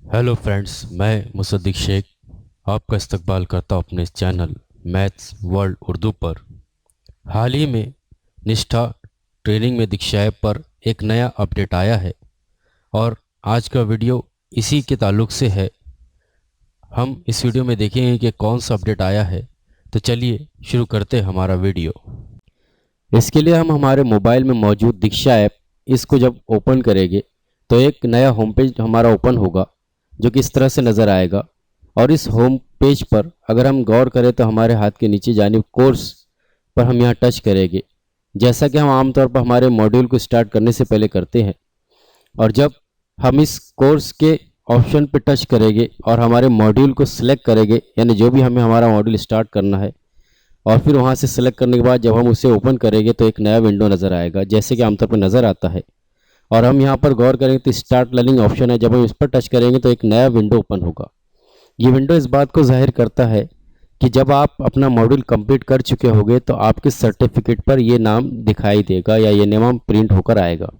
Hello friends, मैं मुसद्दिक शेख आपका इस्तकबाल करता हूँ अपने इस चैनल मैथ्स वर्ल्ड उर्दू पर। हाल ही में निष्ठा ट्रेनिंग में दीक्षा ऐप पर एक नया अपडेट आया है और आज का वीडियो इसी के ताल्लुक से है। हम इस वीडियो में देखेंगे कि कौन सा अपडेट आया है। तो चलिए शुरू करते हैं हमारा वीडियो। इसके लिए हम हमारे मोबाइल में मौजूद दीक्षा ऐप इसको जब ओपन करेंगे तो एक नया होम पेज हमारा ओपन होगा जो कि इस तरह से नज़र आएगा। और इस होम पेज पर अगर हम गौर करें तो हमारे हाथ के नीचे जानिब कोर्स पर हम यहाँ टच करेंगे, जैसा कि हम आमतौर पर हमारे मॉड्यूल को स्टार्ट करने से पहले करते हैं। और जब हम इस कोर्स के ऑप्शन पर टच करेंगे और हमारे मॉड्यूल को सिलेक्ट करेंगे, यानी जो भी हमें हमारा मॉड्यूल स्टार्ट करना है, और फिर वहाँ से सेलेक्ट करने के बाद जब हम उसे ओपन करेंगे तो एक नया विंडो नज़र आएगा, जैसे कि आमतौर पर नज़र आता है। और हम यहाँ पर गौर करेंगे तो स्टार्ट लर्निंग ऑप्शन है, जब हम इस पर टच करेंगे तो एक नया विंडो ओपन होगा। ये विंडो इस बात को जाहिर करता है कि जब आप अपना मॉड्यूल कंप्लीट कर चुके होंगे तो आपके सर्टिफिकेट पर ये नाम दिखाई देगा या ये नाम प्रिंट होकर आएगा।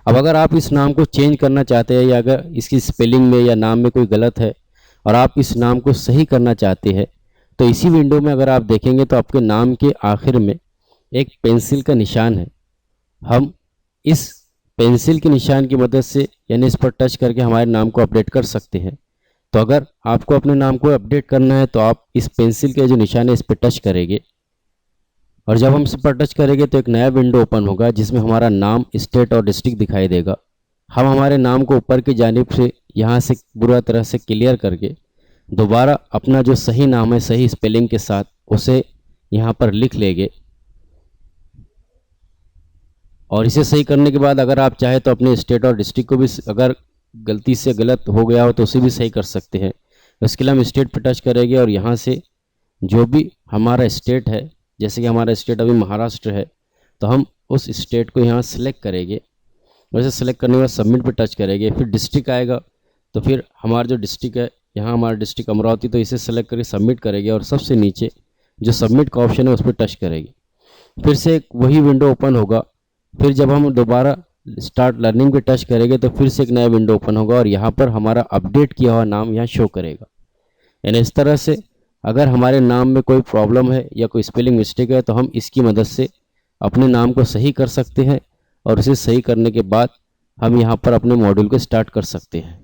अब अगर आप इस नाम को चेंज करना चाहते हैं या अगर इसकी स्पेलिंग में या नाम में कोई गलत है और आप इस नाम को सही करना चाहते हैं तो इसी विंडो में अगर आप देखेंगे तो आपके नाम के आखिर में एक पेंसिल का निशान है। हम इस पेंसिल के निशान की मदद से यानी इस पर टच करके हमारे नाम को अपडेट कर सकते हैं। तो अगर आपको अपने नाम को अपडेट करना है तो आप इस पेंसिल के जो निशान है इस पर टच करेंगे और जब हम इस पर टच करेंगे तो एक नया विंडो ओपन होगा जिसमें हमारा नाम, स्टेट और डिस्ट्रिक्ट दिखाई देगा। हम हमारे नाम को ऊपर की जानिब से यहाँ से बुरा तरह से क्लियर करके दोबारा अपना जो सही नाम है सही स्पेलिंग के साथ उसे यहाँ पर लिख लेंगे। और इसे सही करने के बाद अगर आप चाहे तो अपने स्टेट और डिस्ट्रिक्ट को भी अगर गलती से गलत हो गया हो तो उसे भी सही कर सकते हैं। इसके लिए हम स्टेट पर टच करेंगे और यहाँ से जो भी हमारा स्टेट है, जैसे कि हमारा स्टेट अभी महाराष्ट्र है, तो हम उस स्टेट को यहाँ सेलेक्ट करेंगे। वैसे सेलेक्ट करने के बाद सबमिट पर टच करेंगे। फिर डिस्ट्रिक्ट आएगा तो फिर हमारा जो डिस्ट्रिक्ट है, यहाँ हमारा डिस्ट्रिक्ट अमरावती, तो इसे सेलेक्ट करके सबमिट करेंगे और सबसे नीचे जो सबमिट का ऑप्शन है उस पर टच करेंगे। फिर से एक वही विंडो ओपन होगा। फिर जब हम दोबारा स्टार्ट लर्निंग पे टच करेंगे तो फिर से एक नया विंडो ओपन होगा और यहाँ पर हमारा अपडेट किया हुआ नाम यहाँ शो करेगा। यानी इस तरह से अगर हमारे नाम में कोई प्रॉब्लम है या कोई स्पेलिंग मिस्टेक है तो हम इसकी मदद से अपने नाम को सही कर सकते हैं और इसे सही करने के बाद हम यहाँ पर अपने मॉड्यूल को स्टार्ट कर सकते हैं।